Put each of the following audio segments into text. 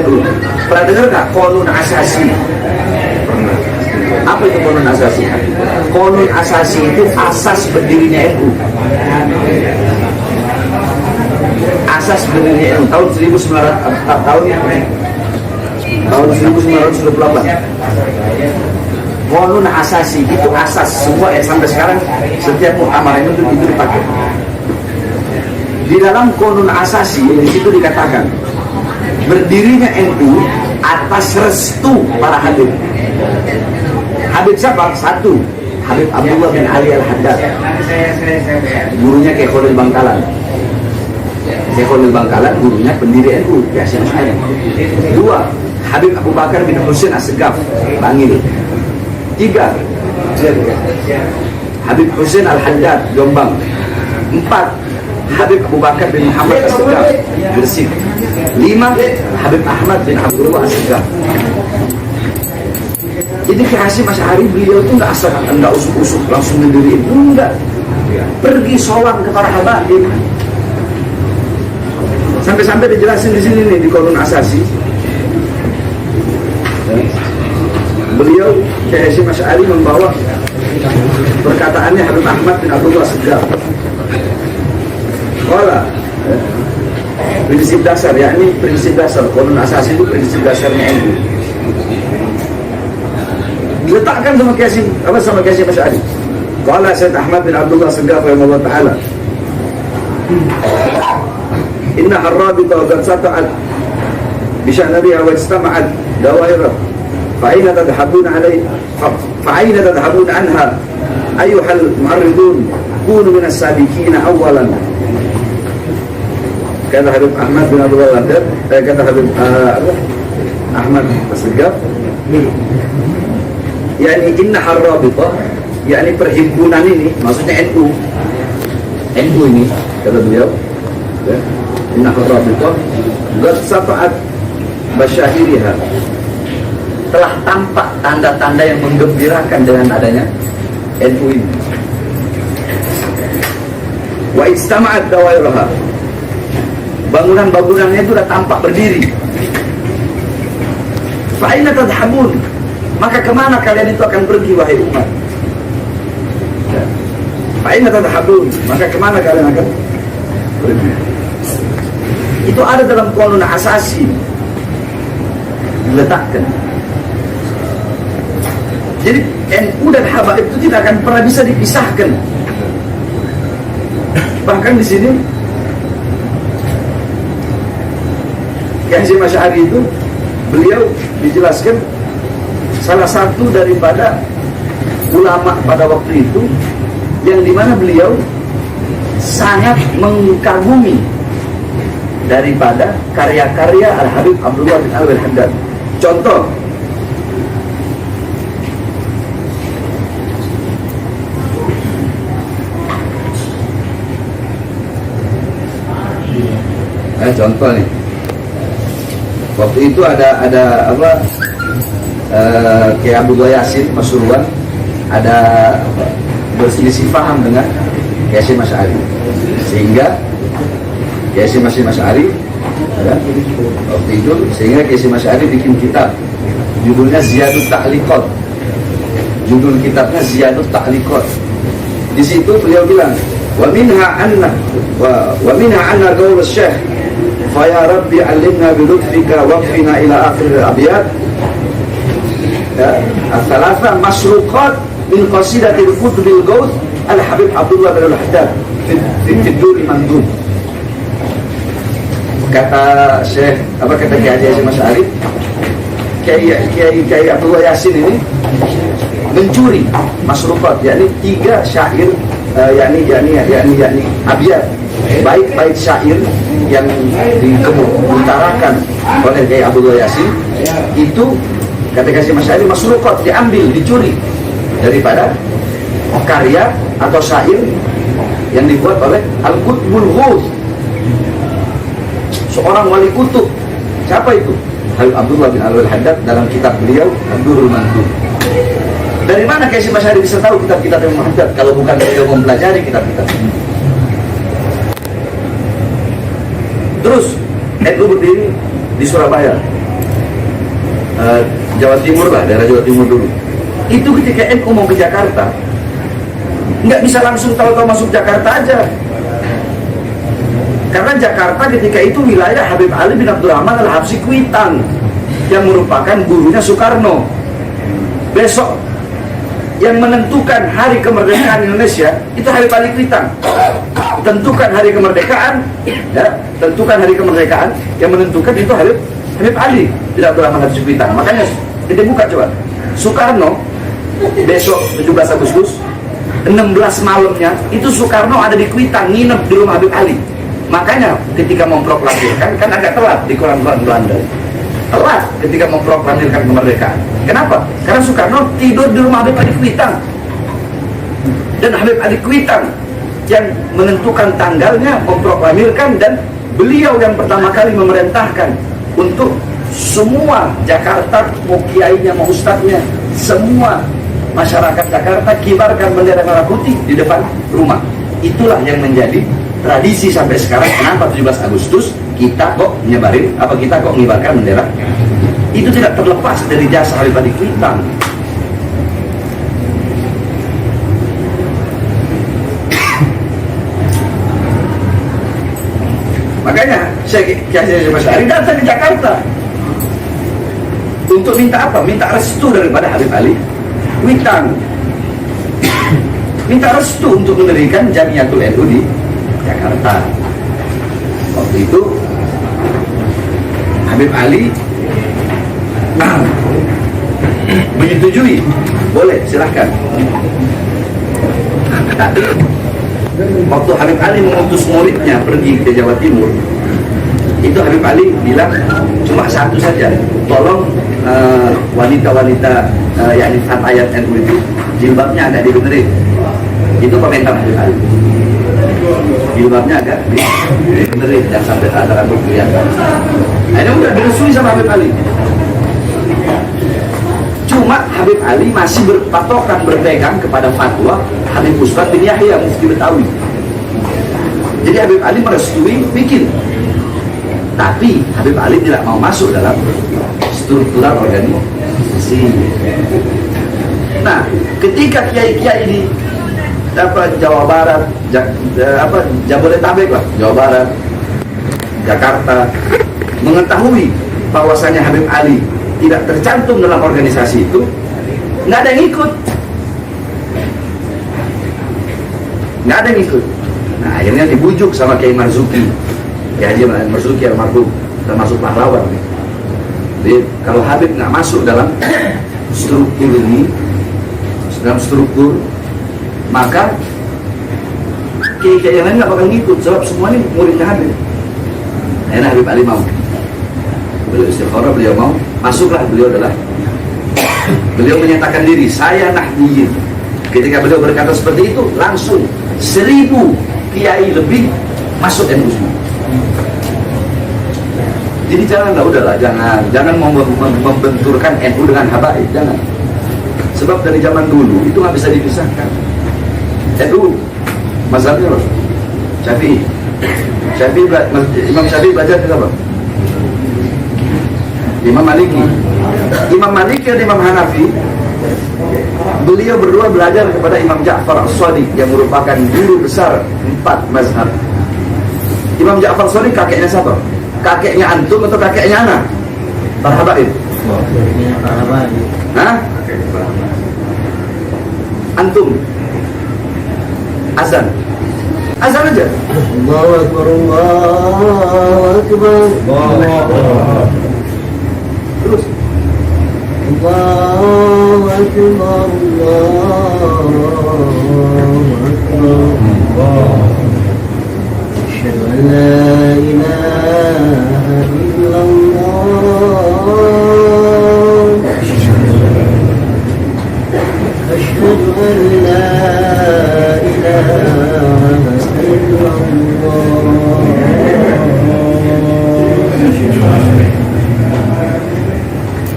NU. Pernah dengar nggak Qonun Asasi? Pernah. Apa itu Qonun Asasi? Qonun Asasi itu asas berdirinya NU. Asas berdirinya NU tahun 1928. Qonun Asasi itu asas semua sampai sekarang setiap muktamar itu dipakai. Di dalam Qonun Asasi di situ dikatakan berdirinya NU atas restu para Habib. Habib siapa? Satu, Habib Abdullah bin Ali Al-Haddad, gurunya Kiai Khalil Bangkalan. Kiai Khalil Bangkalan gurunya pendiri NU, Kiai Hasyim Asy'ari. Dua, Habib Abu Bakar bin Husain As-Segaf, Bangil. Tiga, Habib Husain Al-Haddad, Jombang. Empat, Habib Abu Bakar bin Muhammad As-Segaf, Gresik. Lima, Habib Ahmad bin Abdullah As-Segaf. Jadi Kiai Hasyim Asy'ari beliau itu nggak asal, nggak usuk-usuk langsung mendiriin, enggak. Pergi sowan ke para habaib. Sampai-sampai dijelasin di sini nih di Qonun Asasi. Beliau Kiai Hasyim Asy'ari membawa perkataannya Habib Ahmad bin Abdullah As-Segaf. Qala prinsip dasar, yakni prinsip dasar Qonun Asasi itu prinsip dasarnya NU. Diletakkan sama Kiai Hasyim Asy'ari. Qala Sayyid Ahmad bin Abdullah As-Segaf rahimahullah taala. Inna harrabita qad sata'at bi sya'niha wa istama'at dawairah. Fa'aina tadhhabuna fa'aina tadhhabuna anha ayyuhal mu'arridun kunu minas sabiqina awwalan. Kata Habib Ahmad bin Abdullah Al-Haddad, kata Habib Ahmad As-Segaf, yakni inna harrabita, yakni perhimpunan ini, maksudnya NU ini, kata beliau, inna harrabita qad safa'at basyahiriha, telah tampak tanda-tanda yang menggembirakan dengan adanya NU ini. Wa istama'at dawairaha, bangunan-bangunannya itu sudah tampak berdiri. Fa'aina tadhhabun, maka kemana kalian itu akan pergi wahai umat? Fa'aina tadhhabun, maka kemana kalian akan pergi? Itu ada dalam Qonun Asasi diletakkan. Jadi NU dan habaib itu tidak akan pernah bisa dipisahkan. Bahkan di sini Kiai Hasyim Asy'ari itu beliau dijelaskan salah satu daripada ulama pada waktu itu yang dimana beliau sangat mengagumi daripada karya-karya Al-Habib Abdullah bin Ali Al-Haddad. Contoh, contoh nih, waktu itu ada apa, Kiai Abdullah Yasin Pasuruan ada berselisih paham dengan Kiai Hasyim Asy'ari, sehingga Kiai Hasyim Asy'ari waktu itu Kiai Hasyim Asy'ari bikin kitab judulnya Ziyadut Ta'liqat. Judul kitabnya Ziyadut Ta'liqat. Di situ beliau bilang wa minha anna qaul Syekh fa ya rabbi 'allimna bi lutfika waqfina ila akhir al-abyat al-thalatha masruqat min qasidatil qutbil gauth Al-Habib Abdullah bin Al-Haddad fi Duri Mandum. Kata Syekh, kata Kiai Hasyim Asy'ari, Kiai Abdullah Yasin ini mencuri masruqat, yakni 3 syair, yakni abiyat, baik syair yang diutarakan oleh Kiai Abdullah Yasin itu, kata Kiai Hasyim Asy'ari, masruqat, diambil, dicuri daripada karya atau syair yang dibuat oleh Al-Qutbul Ghuth, seorang wali kutub. Siapa itu? Habib Abdullah bin Ali Al-Haddad dalam kitab beliau Ad-Durrul Mandum. Dari mana Kiai Hasyim Asy'ari bisa tahu kitab-kitab yang Al-Haddad kalau bukan beliau mempelajari kitab-kitab? Terus NU berdiri di Surabaya Jawa Timur lah, daerah Jawa Timur dulu. Itu ketika NU mau ke Jakarta, nggak bisa langsung tahu-tahu masuk Jakarta aja. Karena Jakarta ketika itu wilayah Habib Ali bin Abdurrahman Al-Habsyi Kuitang, yang merupakan gurunya Soekarno. Besok yang menentukan hari kemerdekaan Indonesia itu Habib Ali Kuitang. Tentukan hari kemerdekaan, ya, tentukan hari kemerdekaan, yang menentukan itu Habib Ali bin Abdurrahman Al-Habsyi Kuitang. Makanya kita buka coba, Soekarno besok 17 Agustus 16 malamnya itu Soekarno ada di Kuitang, nginep di rumah Habib Ali. Makanya ketika memproklamirkan, kan agak telat di koran-koran Belanda, telat ketika memproklamirkan kemerdekaan. Kenapa? Karena Soekarno tidur di rumah Habib Ali Kuitang, dan Habib Ali Kuitang yang menentukan tanggalnya, memproklamirkan, dan beliau yang pertama kali memerintahkan untuk semua Jakarta, mau kiainya, mau ustadznya, semua masyarakat Jakarta kibarkan bendera merah putih di depan rumah. Itulah yang menjadi tradisi sampai sekarang. Kenapa 17 Agustus kita kok nyebarin, kita kok ngibarkan bendera? Itu tidak terlepas dari jasa Habib Ali Kuitang. Makanya Syekh Hasyim Asy'ari datang ke Jakarta untuk minta apa? Minta restu daripada Habib Ali Kuitang. Minta restu untuk mendirikan Jamiatul NU di Jakarta. Waktu itu Habib Ali menyetujui, boleh silahkan. Tapi waktu Habib Ali mengutus muridnya pergi ke Jawa Timur, itu Habib Ali bilang cuma satu saja, tolong wanita-wanita yakni fatayat NU itu jilbabnya agak dibenerin. Itu komentar Habib Ali, jilbabnya agak dibenerin, jangan sampai ada rambut kelihatan. Akhirnya udah direstui sama Habib Ali. Cuma Habib Ali masih berpatokan, berpegang kepada fatwa Habib Ustadz bin Yahya Mufti Betawi. Jadi Habib Ali merestui bikin, tapi Habib Ali tidak mau masuk dalam struktural organisasi. Nah, ketika kiai-kiai di Jawa Barat, Jabodetabek lah, Jawa Barat, Jakarta, mengetahui bahwasannya Habib Ali tidak tercantum dalam organisasi itu, nggak ada yang ikut. Nggak ada yang ikut. Nah, akhirnya dibujuk sama Kiai Marzuki. Kiai Marzuki almarhum, termasuk pahlawan. Jadi kalau Habib nggak masuk dalam struktur ini, dalam struktur, maka kiai-kiai yang lain nggak bakal ngikut, sebab semua ini muridnya Habib. Akhirnya Habib Ali mau. Beliau istikharah, beliau mau, masuklah beliau beliau menyatakan diri, saya Nahdiyin. Ketika beliau berkata seperti itu, langsung 1000 kiai lebih masuk NU semua. Jadi udahlah, jangan membenturkan NU dengan habaib, jangan. Sebab dari zaman dulu itu nggak bisa dipisahkan. NU mazhabnya loh, Imam Syafi'i belajar ke apa? Imam Maliki. Imam Maliki dan Imam Hanafi, beliau berdua belajar kepada Imam Ja'far As-Shadiq yang merupakan guru besar 4 mazhab. Imam Ja'far As-Shadiq kakeknya siapa? Kakeknya antum atau kakeknya ana? Para habaib. Hah? Antum. Azan aja. Allahu Akbar, Allahu Akbar, Allahu. Terus Allahu Akbar, Allahu Akbar. Asyhadu an la ilaha illallah. Asyhadu an la ilaha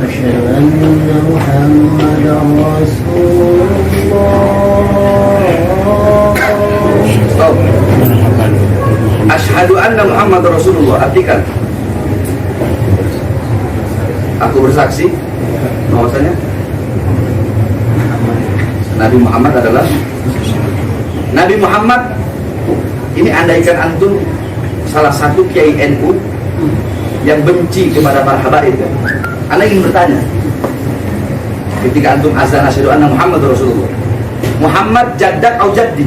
أشهد أن محمدا رسول الله. Asyhadu anna Muhammad Rasulullah. Artikan, aku bersaksi bahwasanya Nabi Muhammad adalah Nabi Muhammad. Ini andaikan antum salah satu kiai NU yang benci kepada para habaib, Anda ingin bertanya, ketika antum azan asyhadu anna Muhammad Rasulullah, Muhammad jaddak atau jaddi?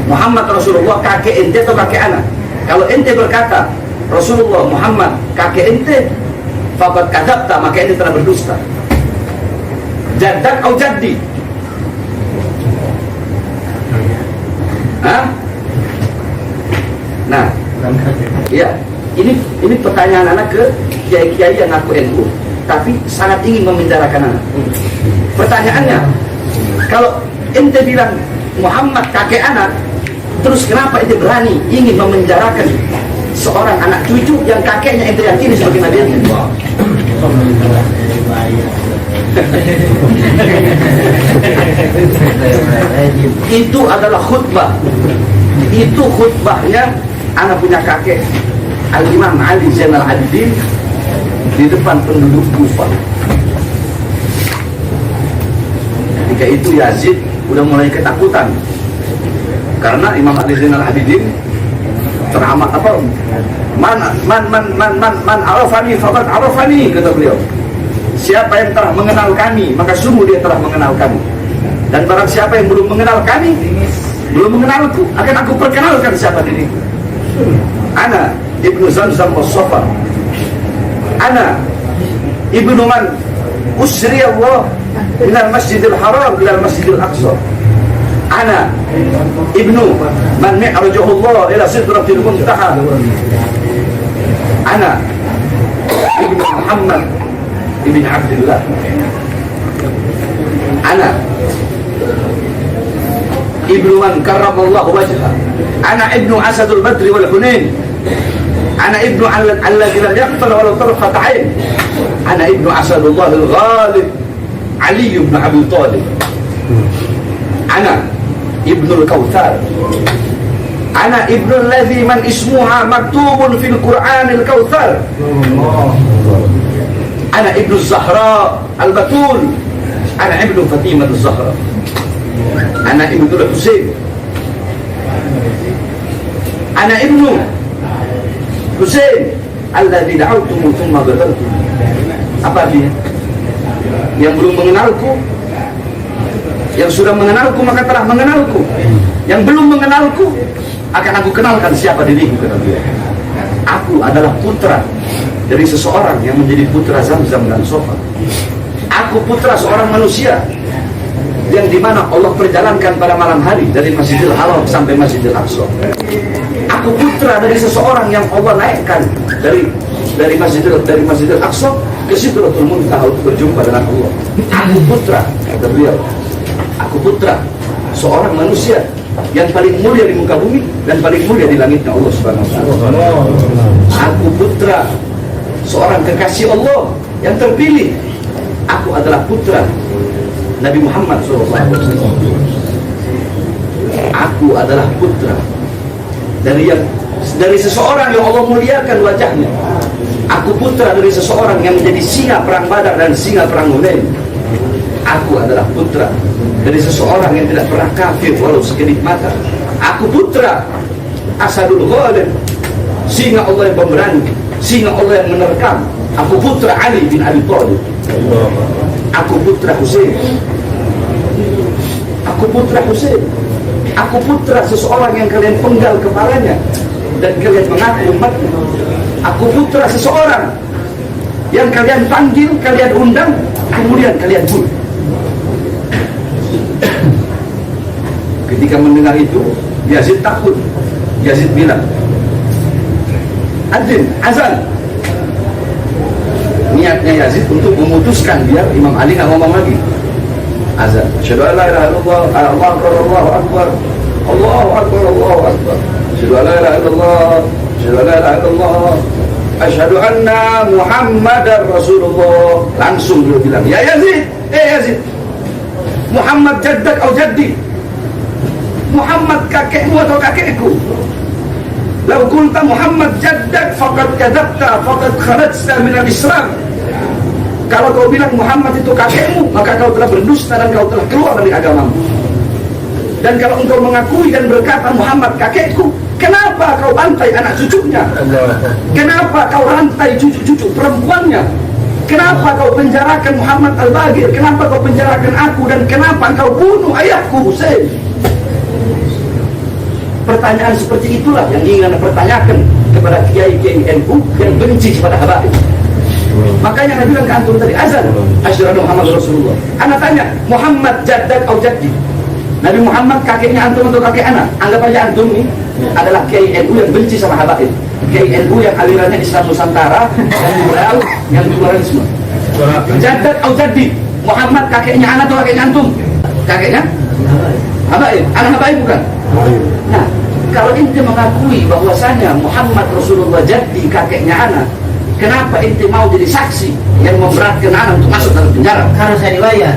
Muhammad Rasulullah kakek ente atau kakek anak? Kalau ente berkata Rasulullah Muhammad kakek ente, faqad kadzabta, maka ente telah berdusta. Jaddak atau jaddi? Hah? Nah, ya, ini pertanyaan anak ke kiai-kiai yang ngaku NU, tapi sangat ingin memenjarakan anak. Pertanyaannya, kalau ente bilang Muhammad kakek anak, terus kenapa ente berani ingin memenjarakan seorang anak cucu yang kakeknya ente yakini sebagai nabi ente? Itu adalah khutbah. Itu khutbahnya anak punya kakek Al-Imam Ali Zainal Abidin di depan penduduk Kufah. Ketika itu Yazid udah mulai ketakutan karena Imam Ali Zainal Abidin teramat apa? Man arafani faqad arafani, kata beliau. Siapa yang telah mengenal kami, maka sungguh dia telah mengenal kami. Dan barang siapa yang belum mengenal kami, belum mengenalku, akan aku perkenalkan siapa diriku. Ana ibnu Zamzam was-Safa. Ana ibnu man usri Allah minal masjidil haram ilal masjidil aqsa. Ana ibnu man mi'rajahu Allah ila sidratil muntaha. Ana ibnu Muhammad ibn Abdullah. Ana ibnu man karramallahu wajhah. Ana ibnu Asadul Badri wal Hunain. Ana ibnu alladhi lam yaqtal walau tarfat 'ain. Ana ibnu Asadullah al-Ghalib Ali ibn Abi Thalib. Ana ibnu al-Kautsar. Ana ibnu alladhi man ismuha maktubun fil Qur'anil Kautsar. Ana ibnu Zahra al-Batul. Ana ibnu Fatimah al-Zahra. Ana ibnu Husain. Ana ibnu Husain alladzi da'awtumu thumma bataltum. Apa dia? Yang belum mengenalku, yang sudah mengenalku maka telah mengenalku. Yang belum mengenalku akan aku kenalkan siapa diriku, kata dia. Aku adalah putra dari seseorang yang menjadi putra Zamzam dan Safa. Aku putra seorang manusia yang dimana Allah perjalankan pada malam hari dari Masjidil Haram sampai Masjidil Aqsa. Aku putra dari seseorang yang Allah naikkan dari Masjidil Aqsa ke Sidratul Muntaha untuk berjumpa dengan Allah. Aku putra, kata beliau. Aku putra seorang manusia yang paling mulia di muka bumi dan paling mulia di langitnya Allah Subhanahu wa taala. Aku putra seorang kekasih Allah yang terpilih. Aku adalah putra Nabi Muhammad SAW. Aku adalah putra dari seseorang yang Allah muliakan wajahnya. Aku putra dari seseorang yang menjadi singa perang Badar dan singa perang Hunain. Aku adalah putra dari seseorang yang tidak pernah kafir walau sekedip mata. Aku putra Asadul Ghalib, singa Allah yang pemberani, singa Allah yang menerkam. Aku putra Ali bin Abi Thalib. Aku putra Husain. Aku putra Husain. Aku putra seseorang yang kalian penggal kepalanya dan kalian mengaku umatnya. Aku putra seseorang yang kalian panggil, kalian undang, kemudian kalian bunuh. Ketika mendengar itu, Yazid takut. Yazid bilang, Adzin, azan. Niatnya Yazid untuk memutuskan biar Imam Ali nggak ngomong lagi. Azan. Asyhadu an la ilaha illallah, Allahu akbar, Allahu akbar, Allahu akbar. Asyhadu an la ilaha illallah, asyhadu an la ilaha illallah, asyhadu anna Muhammadar Rasulullah. Langsung dia bilang, ya Yazid, Yazid, Muhammad jaddak atau jaddi? Muhammad kakekmu atau kakekku? Lau kunta Muhammad jaddak faqad kadzabta faqad kharajta minal Islam. Kalau kau bilang Muhammad itu kakekmu, maka kau telah berdusta dan kau telah keluar dari agamamu. Dan kalau engkau mengakui dan berkata Muhammad kakekku, kenapa kau bantai anak cucunya? Kenapa kau rantai cucu-cucu perempuannya? Kenapa kau penjarakan Muhammad Al-Bagir? Kenapa kau penjarakan aku? Dan kenapa kau bunuh ayahku Hussein? Pertanyaan seperti itulah yang ingin Anda pertanyakan kepada kiai-kiai NU yang benci kepada habaib. Makanya Anda bilang ke antum tadi azan asyhadu Muhammad Rasulullah. Anda tanya Muhammad jaddak atau jaddi? Nabi Muhammad kakeknya antum atau kakek anak? Anggap aja antum ini adalah kiai NU yang benci sama habaib. Kiai NU yang alirannya Islam Nusantara, yang liberal, yang pluralisme. Jaddak atau jaddi? Muhammad kakeknya anak atau kakeknya antum? Kakeknya? Habaib. Anak habaib bukan? Nah, kalau ente mengakui bahwasanya Muhammad Rasulullah jaddi kakeknya anak, kenapa ente mau jadi saksi yang memberatkan anak untuk masuk dalam penjara? Karena saya dibayar.